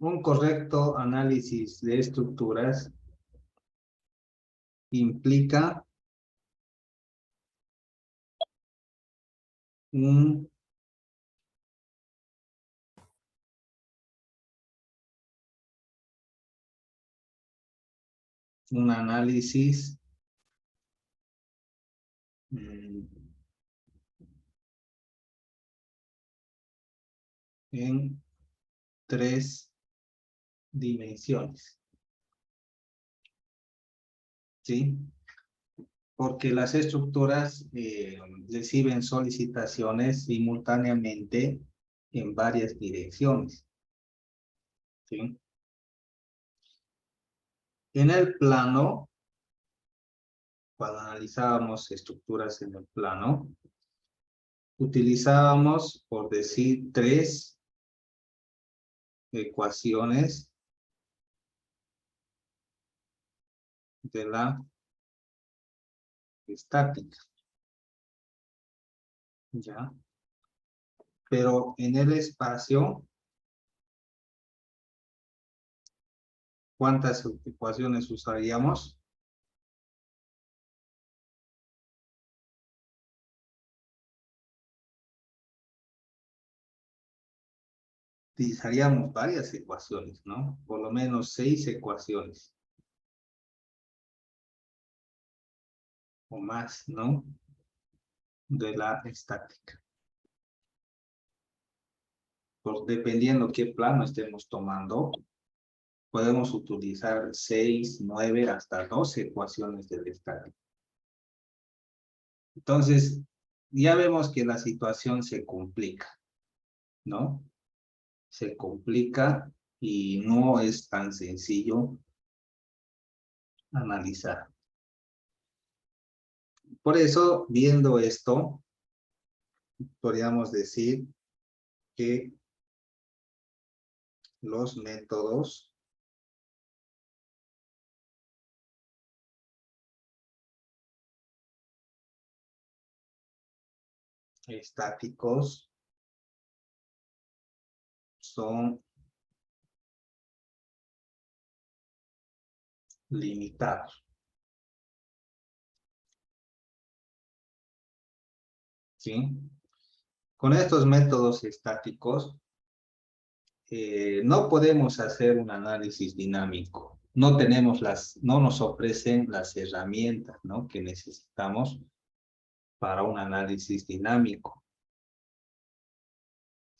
Un correcto análisis de estructuras implica un análisis en 3 dimensiones, ¿sí? Porque las estructuras reciben solicitaciones simultáneamente en varias direcciones, ¿sí? En el plano, cuando analizábamos estructuras en el plano, utilizábamos, por decir, 3 ecuaciones de la estática, ¿ya? Pero en el espacio, ¿cuántas ecuaciones usaríamos? Utilizaríamos varias ecuaciones, ¿no? Por lo menos 6 ecuaciones. O más, ¿no? De la estática. Pues dependiendo qué plano estemos tomando, podemos utilizar 6, 9, hasta 12 ecuaciones de la estática. Entonces, ya vemos que la situación se complica, ¿no? Se complica y no es tan sencillo analizar. Por eso, viendo esto, podríamos decir que los métodos estáticos son limitados, ¿sí? Con estos métodos estáticos no podemos hacer un análisis dinámico. No nos ofrecen las herramientas, ¿no?, que necesitamos para un análisis dinámico,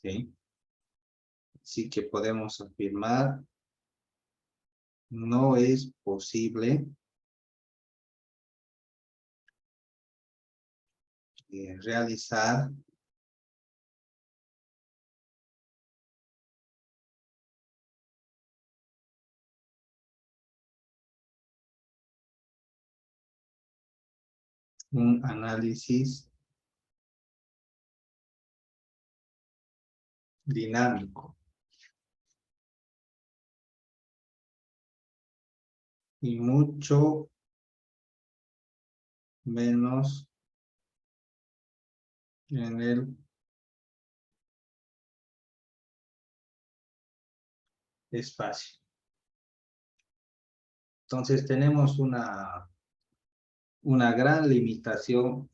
¿sí? Así que podemos afirmar, no es posible realizar un análisis dinámico. Y mucho menos en el espacio. Entonces tenemos una gran limitación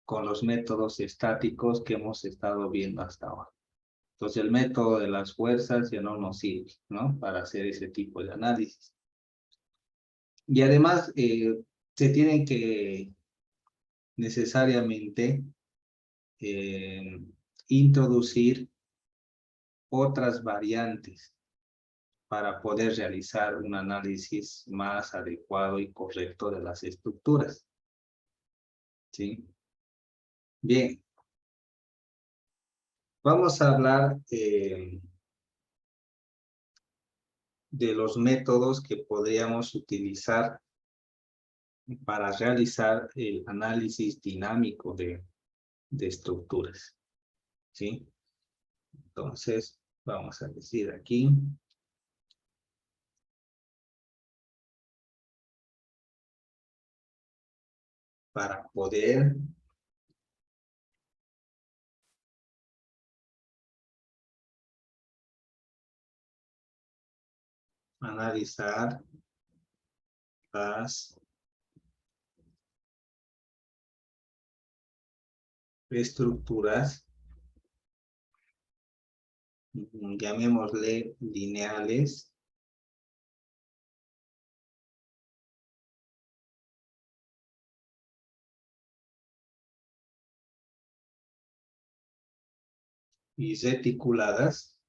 con los métodos estáticos que hemos estado viendo hasta ahora. Entonces el método de las fuerzas ya no nos sirve, ¿no?, para hacer ese tipo de análisis. Y además se tienen que necesariamente introducir otras variantes para poder realizar un análisis más adecuado y correcto de las estructuras, ¿sí? Bien, vamos a hablar de los métodos que podríamos utilizar para realizar el análisis dinámico de estructuras, ¿sí? Entonces, vamos a decir aquí, para poder analizar las estructuras, llamémosle lineales, y reticuladas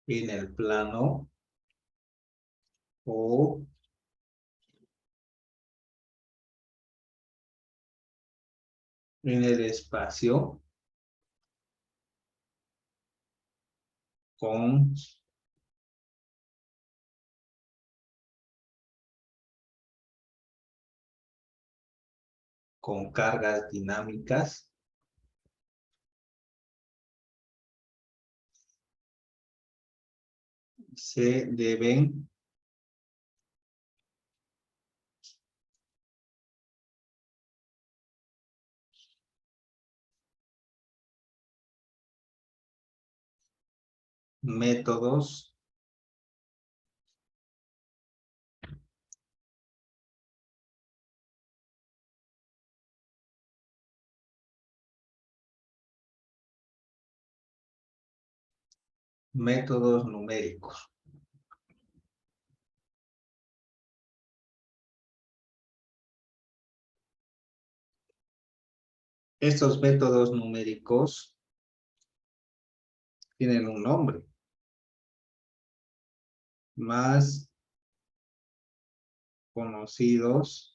en el plano o en el espacio con cargas dinámicas se deben métodos numéricos. Estos métodos numéricos tienen un nombre, más conocidos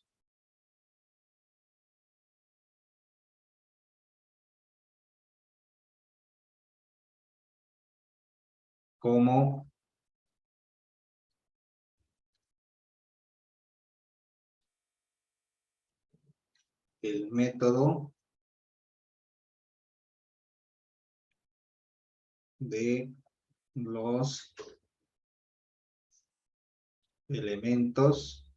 como el método de los elementos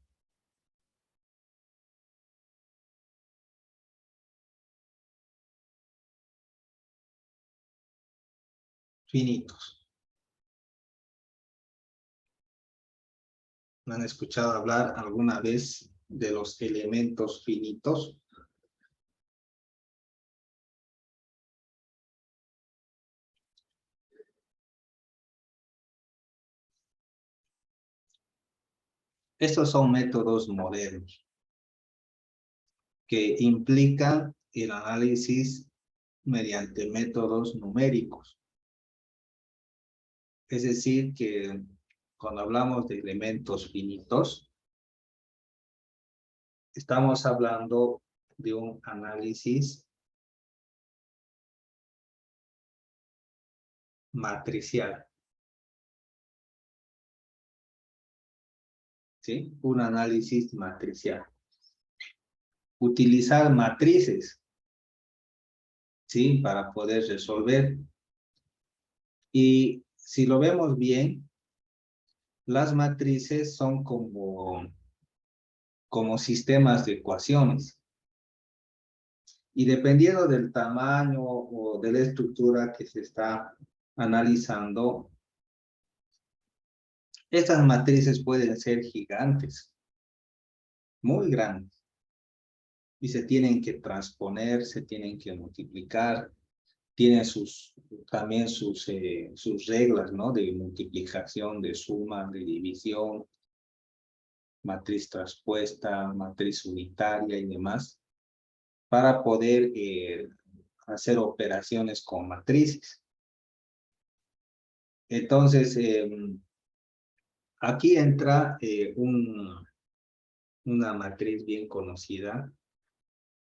finitos. ¿Han escuchado hablar alguna vez de los elementos finitos? Estos son métodos modernos que implican el análisis mediante métodos numéricos. Es decir, que cuando hablamos de elementos finitos, estamos hablando de un análisis matricial. ¿Sí? Un análisis matricial. Utilizar matrices, ¿sí? Para poder resolver. Y si lo vemos bien, las matrices son como sistemas de ecuaciones. Y dependiendo del tamaño o de la estructura que se está analizando, estas matrices pueden ser gigantes, muy grandes, y se tienen que transponer, se tienen que multiplicar, tienen también sus reglas, ¿no? De multiplicación, de suma, de división, matriz traspuesta, matriz unitaria y demás, para poder hacer operaciones con matrices. Entonces, aquí entra una matriz bien conocida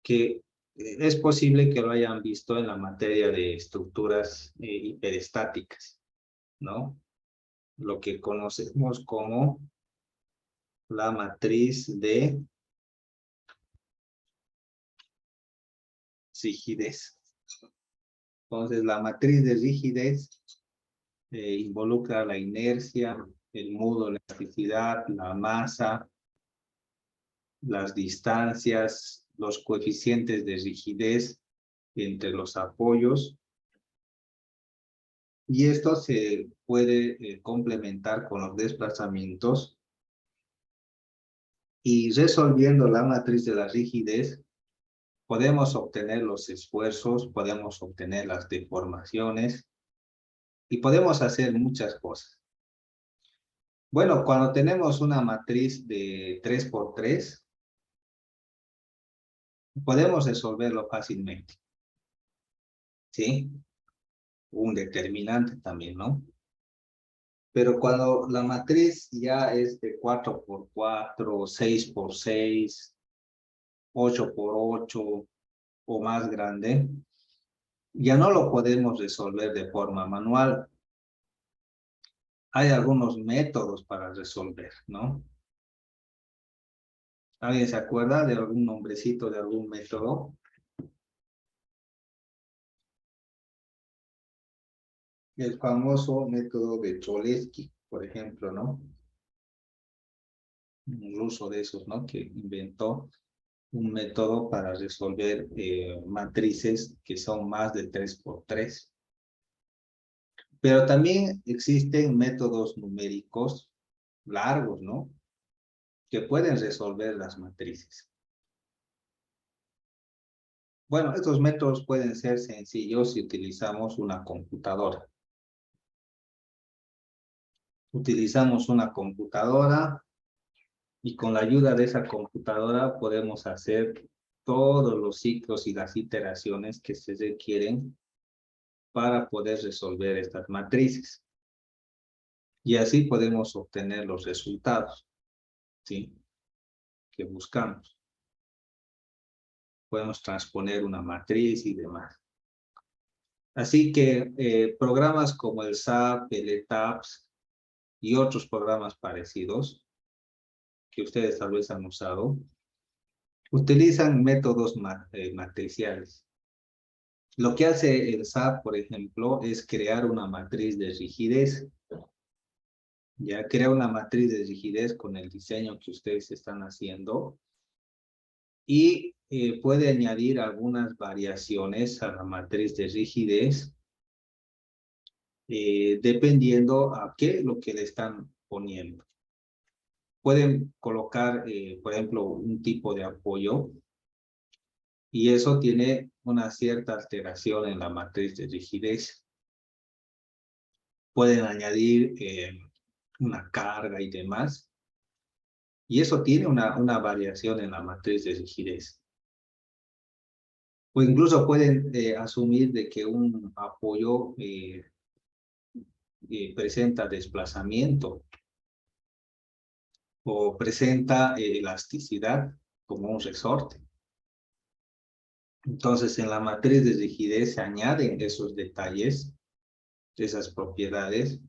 que es posible que lo hayan visto en la materia de estructuras hiperestáticas, ¿no? Lo que conocemos como la matriz de rigidez. Entonces, la matriz de rigidez involucra la inercia, el modo, la elasticidad, la masa, las distancias, los coeficientes de rigidez entre los apoyos. Y esto se puede complementar con los desplazamientos. Y resolviendo la matriz de la rigidez, podemos obtener los esfuerzos, podemos obtener las deformaciones y podemos hacer muchas cosas. Bueno, cuando tenemos una matriz de 3×3, podemos resolverlo fácilmente, ¿sí? Un determinante también, ¿no? Pero cuando la matriz ya es de 4×4, 6×6, 8×8 o más grande, ya no lo podemos resolver de forma manual. Hay algunos métodos para resolver, ¿no? ¿Alguien se acuerda de algún nombrecito de algún método? El famoso método de Cholesky, por ejemplo, ¿no? Un ruso de esos, ¿no? Que inventó un método para resolver matrices que son más de 3×3. Pero también existen métodos numéricos largos, ¿no? Que pueden resolver las matrices. Bueno, estos métodos pueden ser sencillos si utilizamos una computadora. Utilizamos una computadora y con la ayuda de esa computadora podemos hacer todos los ciclos y las iteraciones que se requieren para poder resolver estas matrices. Y así podemos obtener los resultados, ¿sí? Que buscamos. Podemos transponer una matriz y demás. Así que programas como el SAP, el ETABS y otros programas parecidos que ustedes tal vez han usado, utilizan métodos matriciales. Lo que hace el SAP, por ejemplo, es crear una matriz de rigidez. Ya crea una matriz de rigidez con el diseño que ustedes están haciendo y puede añadir algunas variaciones a la matriz de rigidez dependiendo a qué lo que le están poniendo. Pueden colocar, por ejemplo, un tipo de apoyo y eso tiene una cierta alteración en la matriz de rigidez. Pueden añadir una carga y demás, y eso tiene una variación en la matriz de rigidez. O incluso pueden asumir de que un apoyo presenta desplazamiento o presenta elasticidad como un resorte. Entonces, en la matriz de rigidez se añaden esos detalles, esas propiedades,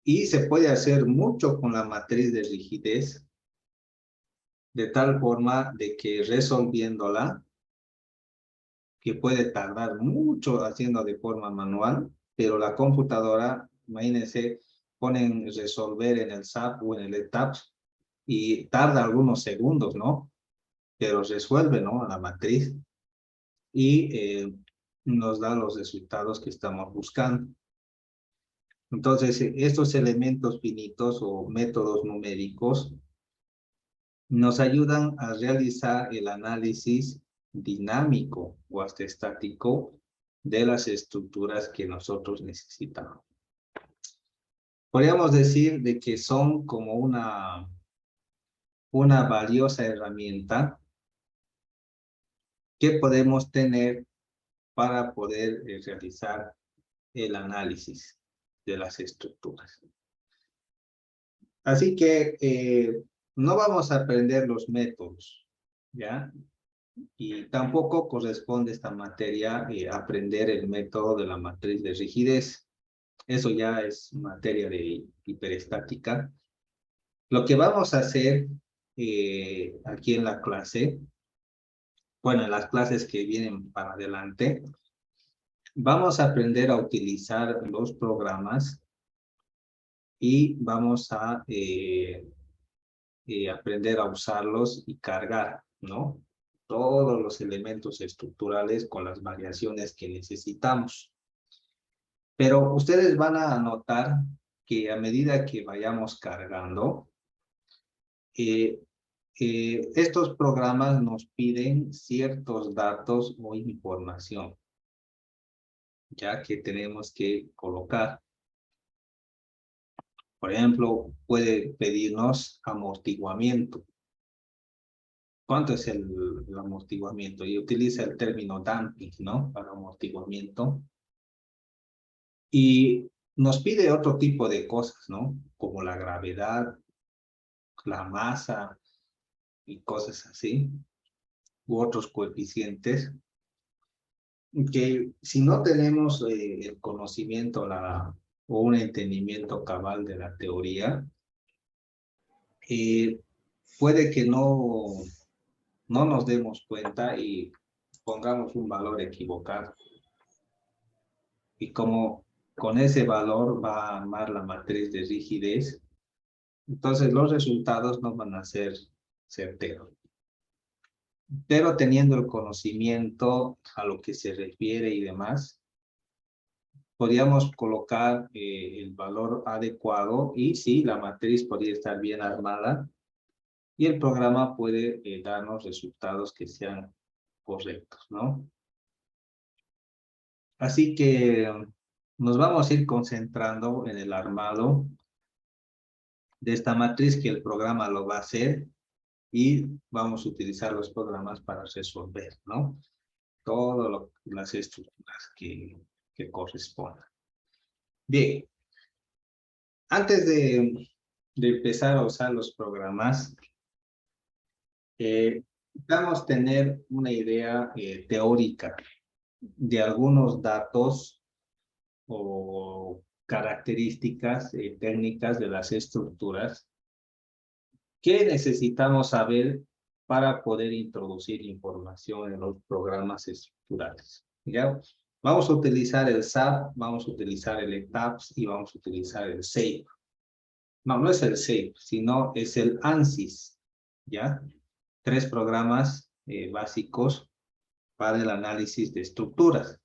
y se puede hacer mucho con la matriz de rigidez, de tal forma de que resolviéndola, que puede tardar mucho haciendo de forma manual, pero la computadora, imagínense, ponen resolver en el SAP o en el ETABS y tarda algunos segundos, ¿no? Pero resuelve, ¿no? La matriz y nos da los resultados que estamos buscando. Entonces, estos elementos finitos o métodos numéricos nos ayudan a realizar el análisis dinámico o hasta estático de las estructuras que nosotros necesitamos. Podríamos decir de que son como una valiosa herramienta que podemos tener para poder realizar el análisis de las estructuras. Así que no vamos a aprender los métodos, ¿ya? Y tampoco corresponde a esta materia aprender el método de la matriz de rigidez. Eso ya es materia de hiperestática. Lo que vamos a hacer aquí en la clase, bueno, en las clases que vienen para adelante, vamos a aprender a utilizar los programas y vamos a aprender a usarlos y cargar, ¿no? todos los elementos estructurales con las variaciones que necesitamos. Pero ustedes van a notar que a medida que vayamos cargando, eh, estos programas nos piden ciertos datos o información, ya que tenemos que colocar. Por ejemplo, puede pedirnos amortiguamiento. ¿Cuánto es el amortiguamiento? Y utiliza el término damping, ¿no? Para amortiguamiento. Y nos pide otro tipo de cosas, ¿no? Como la gravedad, la masa y cosas así, u otros coeficientes, que si no tenemos el conocimiento o un entendimiento cabal de la teoría, eh, puede que no nos demos cuenta y pongamos un valor equivocado. Y como con ese valor va a armar la matriz de rigidez, entonces los resultados no van a ser certeros. Pero teniendo el conocimiento a lo que se refiere y demás, podríamos colocar el valor adecuado y sí, la matriz podría estar bien armada y el programa puede darnos resultados que sean correctos, ¿no? Así que nos vamos a ir concentrando en el armado de esta matriz, que el programa lo va a hacer y vamos a utilizar los programas para resolver, ¿no? Todas las estructuras que correspondan. Bien, antes de empezar a usar los programas, vamos a tener una idea teórica de algunos datos o características técnicas de las estructuras que necesitamos saber para poder introducir información en los programas estructurales. ¿Ya? Vamos a utilizar el SAP, vamos a utilizar el ETABS y vamos a utilizar el SAFE. No, no es el SAFE, sino es el ANSYS, ¿ya? 3 programas básicos para el análisis de estructuras.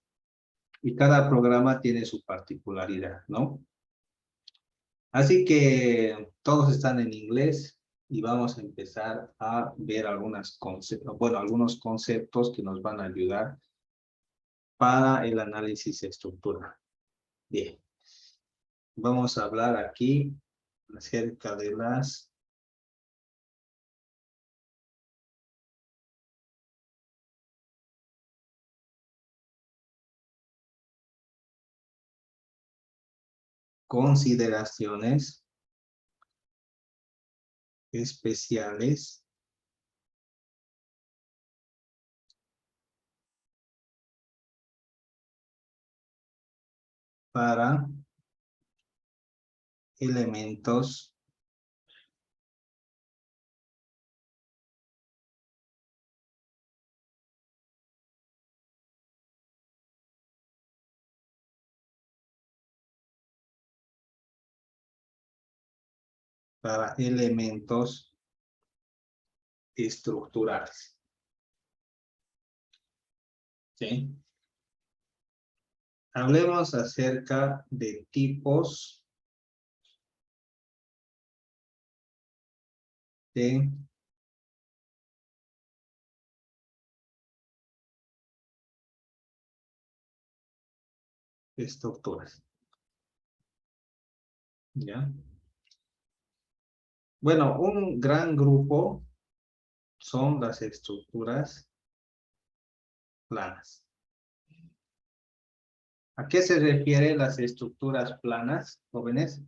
Y cada programa tiene su particularidad, ¿no? Así que todos están en inglés y vamos a empezar a ver algunos conceptos que nos van a ayudar para el análisis estructural. Bien, vamos a hablar aquí acerca de las consideraciones especiales para elementos estructurales. ¿Sí? Hablemos acerca de tipos de estructuras. ¿Ya? Bueno, un gran grupo son las estructuras planas. ¿A qué se refieren las estructuras planas, jóvenes?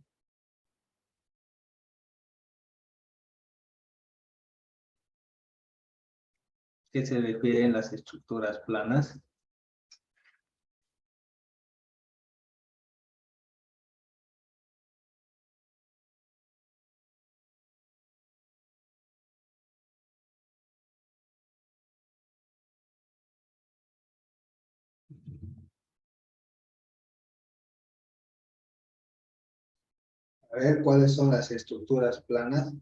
¿Qué se refieren las estructuras planas? A ver, ¿cuáles son las estructuras planas?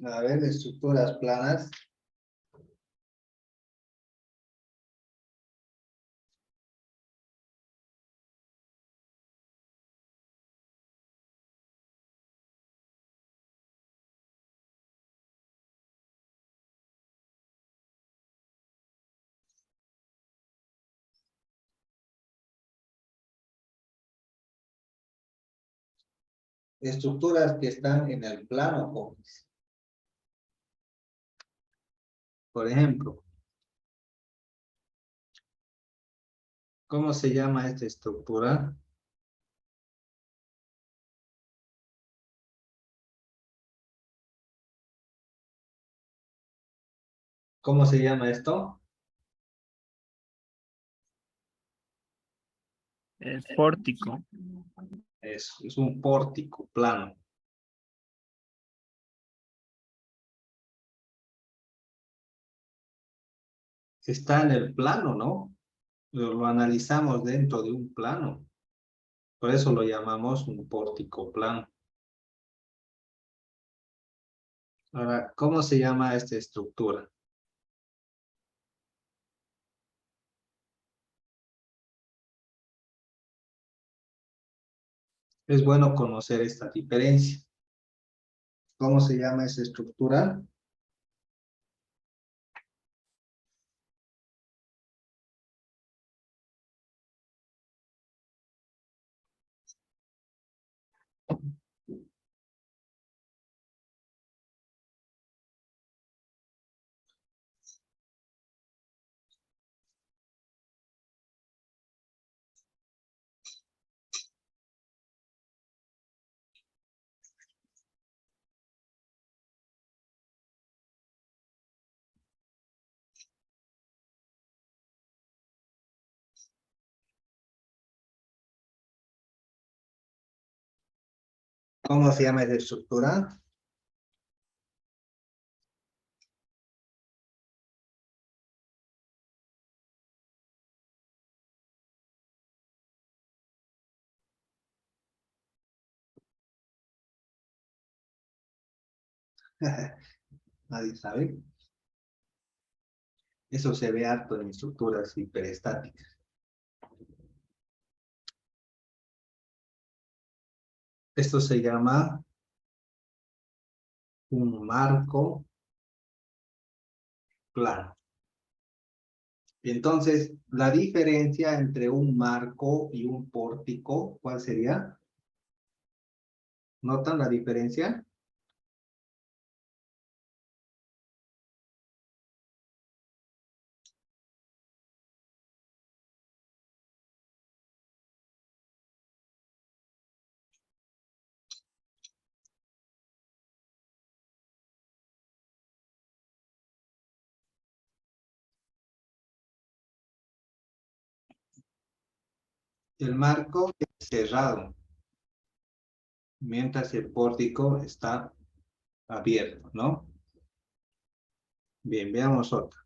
A ver, estructuras planas. Estructuras que están en el plano cóncavo. Por ejemplo, ¿cómo se llama esta estructura? ¿Cómo se llama esto? Pórtico. Es un pórtico plano. Está en el plano, ¿no? Lo analizamos dentro de un plano. Por eso lo llamamos un pórtico plano. Ahora, ¿cómo se llama esta estructura? Es bueno conocer esta diferencia. ¿Cómo se llama esa estructura? ¿Cómo se llama esa estructura? Nadie sabe. Eso se ve harto en estructuras hiperestáticas. Esto se llama un marco plano. Entonces, la diferencia entre un marco y un pórtico, ¿cuál sería? ¿Notan la diferencia? El marco es cerrado, mientras el pórtico está abierto, ¿no? Bien, veamos otra.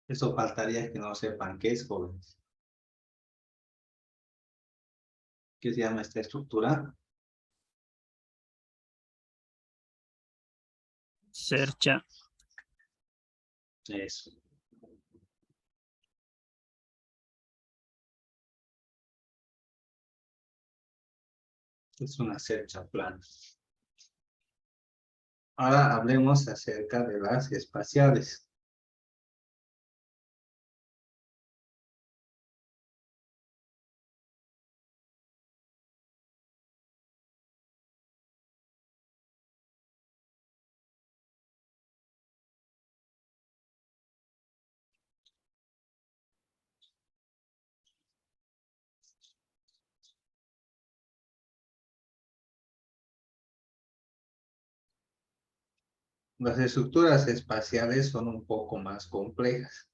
Eso faltaría que no sepan qué es, jóvenes. ¿Qué se llama esta estructura? Cercha. Eso. Es una cercha plana. Ahora hablemos acerca de las espaciales. Las estructuras espaciales son un poco más complejas.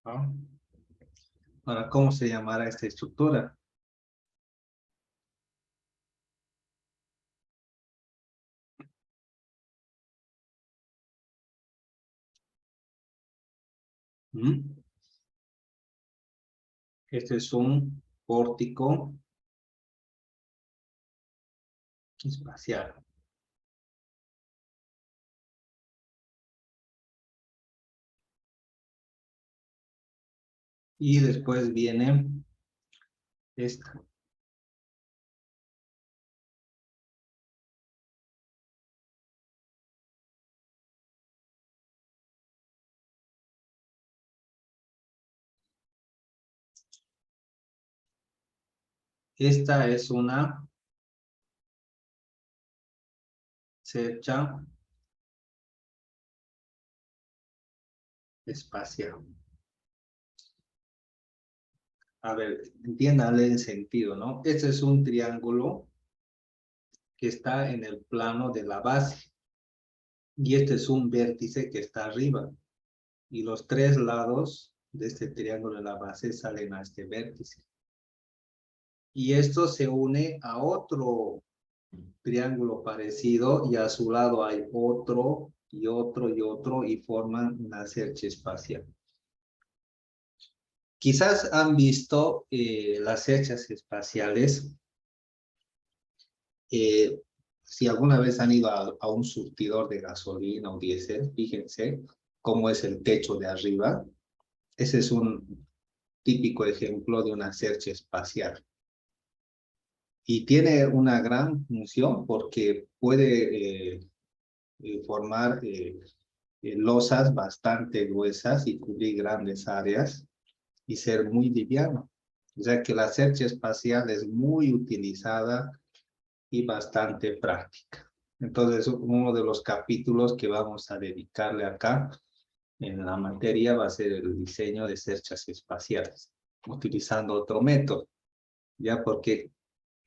¿No? Ahora, ¿cómo se llamará esta estructura? ¿Mm? Este es un pórtico espacial. Y después viene esta. Esta es una cercha espacial. A ver, entiéndale el sentido, ¿no? Este es un triángulo que está en el plano de la base. Y este es un vértice que está arriba. Y los tres lados de este triángulo de la base salen a este vértice. Y esto se une a otro triángulo parecido y a su lado hay otro y otro y otro y forman una cercha espacial. Quizás han visto las cerchas espaciales. Si alguna vez han ido a un surtidor de gasolina o diésel, fíjense cómo es el techo de arriba. Ese es un típico ejemplo de una cercha espacial. Y tiene una gran función porque puede formar losas bastante gruesas y cubrir grandes áreas y ser muy liviano. O sea que la cercha espacial es muy utilizada y bastante práctica. Entonces, uno de los capítulos que vamos a dedicarle acá en la materia va a ser el diseño de cerchas espaciales, utilizando otro método, ya porque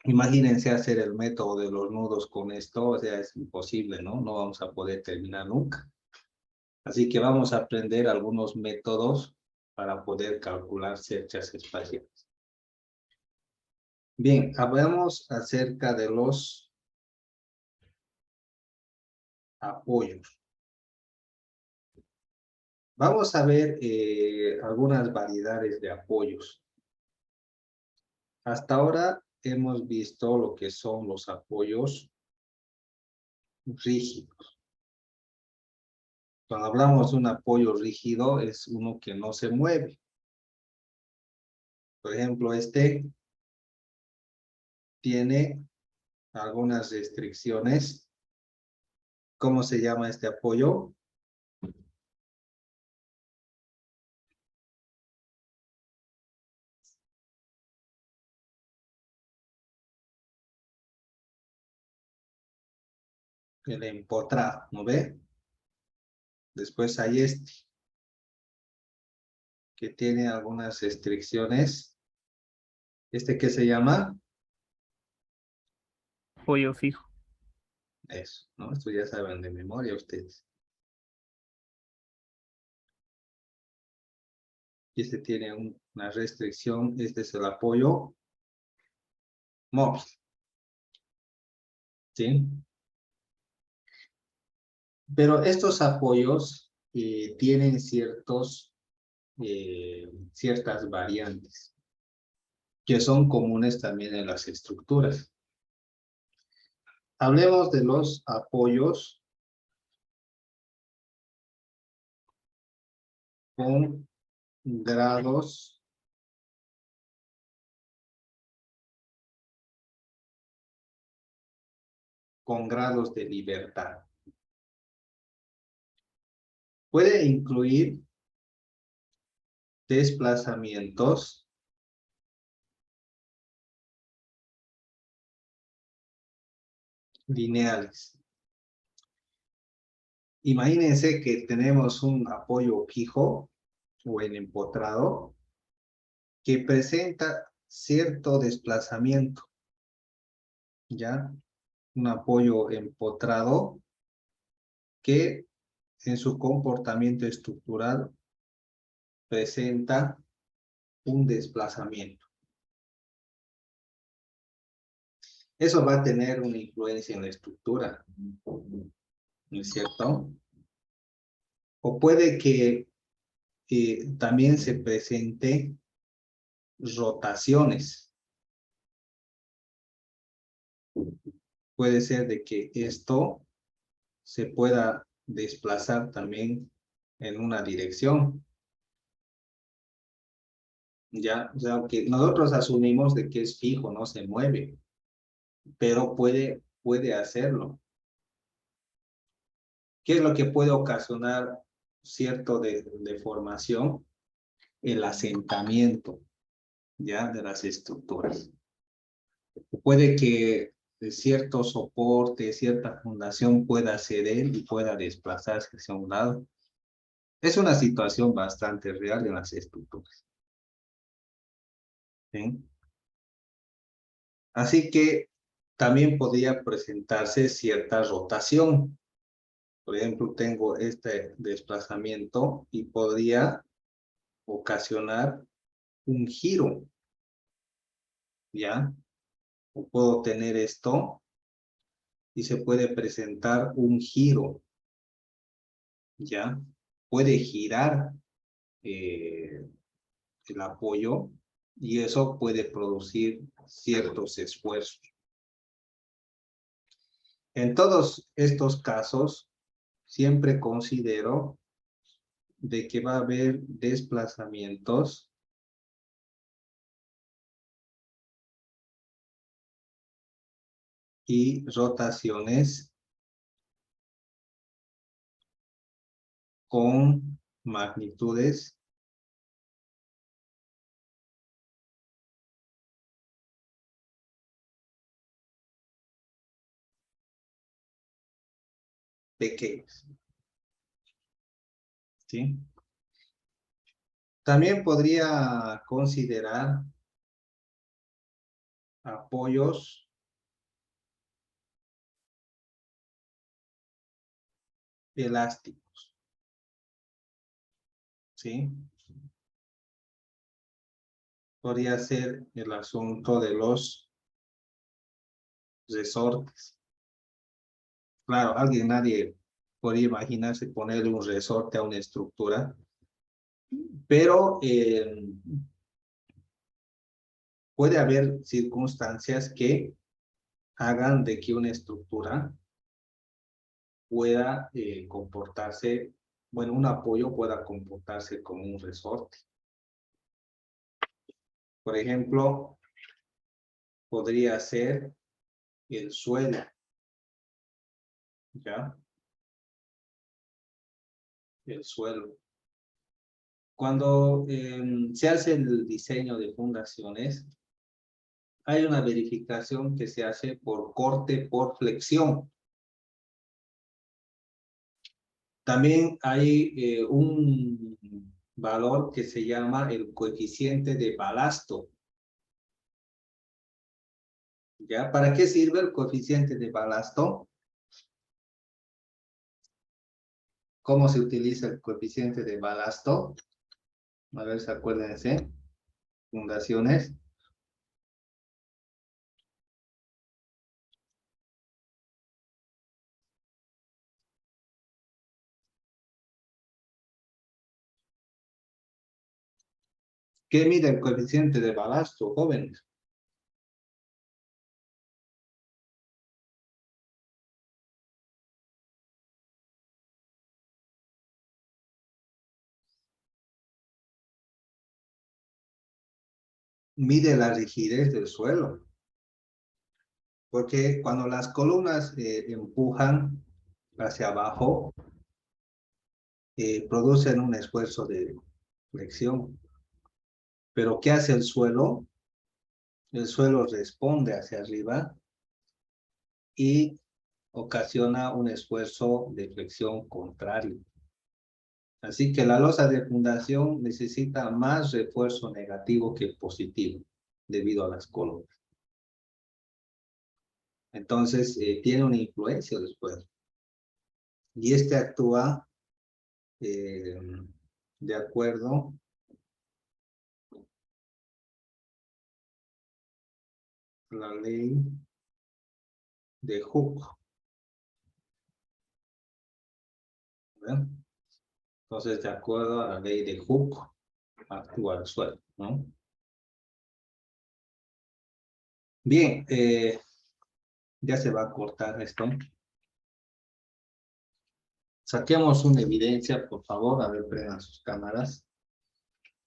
imagínense hacer el método de los nudos con esto, o sea, es imposible, ¿no? No vamos a poder terminar nunca. Así que vamos a aprender algunos métodos para poder calcular cerchas espaciales. Bien, hablamos acerca de los apoyos. Vamos a ver algunas variedades de apoyos. Hasta ahora hemos visto lo que son los apoyos rígidos. Cuando hablamos de un apoyo rígido es uno que no se mueve. Por ejemplo, este tiene algunas restricciones. ¿Cómo se llama este apoyo? El empotrado, ¿no ve? Después hay este, que tiene algunas restricciones. ¿Este qué se llama? Apoyo fijo. Eso, ¿no? Esto ya saben de memoria ustedes. Y este tiene una restricción, este es el apoyo móvil, ¿sí? Pero estos apoyos tienen ciertas variantes que son comunes también en las estructuras. Hablemos de los apoyos con grados de libertad. Puede incluir desplazamientos lineales. Imagínense que tenemos un apoyo fijo o en empotrado que presenta cierto desplazamiento, ¿ya? Un apoyo empotrado que en su comportamiento estructural presenta un desplazamiento. Eso va a tener una influencia en la estructura, ¿no es cierto? O puede que también se presente rotaciones. Puede ser de que esto se pueda desplazar también en una dirección. Ya, o sea, que nosotros asumimos de que es fijo, no se mueve, pero puede hacerlo. ¿Qué es lo que puede ocasionar cierto deformación? El asentamiento, ya, de las estructuras. Puede que cierto soporte, cierta fundación pueda ceder y pueda desplazarse hacia un lado. Es una situación bastante real en las estructuras. ¿Sí? Así que también podría presentarse cierta rotación. Por ejemplo, tengo este desplazamiento y podría ocasionar un giro, ¿ya? O puedo tener esto y se puede presentar un giro, ¿ya? Puede girar el apoyo y eso puede producir ciertos esfuerzos. En todos estos casos, siempre considero de que va a haber desplazamientos y rotaciones con magnitudes pequeñas, ¿sí? También podría considerar apoyos elásticos, ¿sí? Podría ser el asunto de los resortes. Claro, nadie podría imaginarse ponerle un resorte a una estructura, pero puede haber circunstancias que hagan de que una estructura pueda comportarse, bueno, un apoyo pueda comportarse como un resorte. Por ejemplo, podría ser el suelo, ¿ya? El suelo. Cuando se hace el diseño de fundaciones, hay una verificación que se hace por corte por flexión. También hay un valor que se llama el coeficiente de balasto. ¿Ya? ¿Para qué sirve el coeficiente de balasto? ¿Cómo se utiliza el coeficiente de balasto? A ver, si acuérdense. Fundaciones. ¿Qué mide el coeficiente de balasto, jóvenes? mide la rigidez del suelo. Porque cuando las columnas empujan hacia abajo, producen un esfuerzo de flexión. Pero ¿qué hace el suelo? El suelo responde hacia arriba y ocasiona un esfuerzo de flexión contrario. Así que la losa de fundación necesita más refuerzo negativo que positivo debido a las columnas. Entonces, tiene una influencia después. Y este actúa de acuerdo a la ley de Hooke. ¿Ven? Entonces, de acuerdo a la ley de Hooke, actúa el suelo, ¿no? Bien, ya se va a cortar esto. Saquemos una evidencia, por favor. A ver, prendan sus cámaras.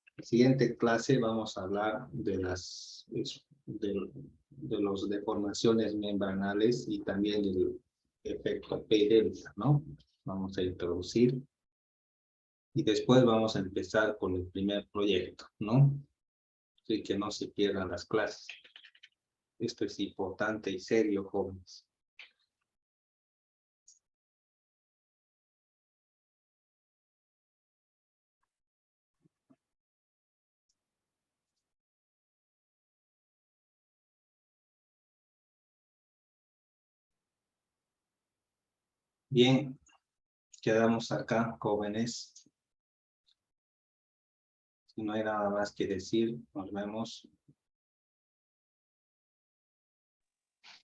En la siguiente clase vamos a hablar de las los deformaciones membranales y también del efecto P delta, ¿no? Vamos a introducir. Y después vamos a empezar con el primer proyecto, ¿no? Así que no se pierdan las clases. Esto es importante y serio, jóvenes. Bien, quedamos acá, jóvenes. Si no hay nada más que decir, nos vemos.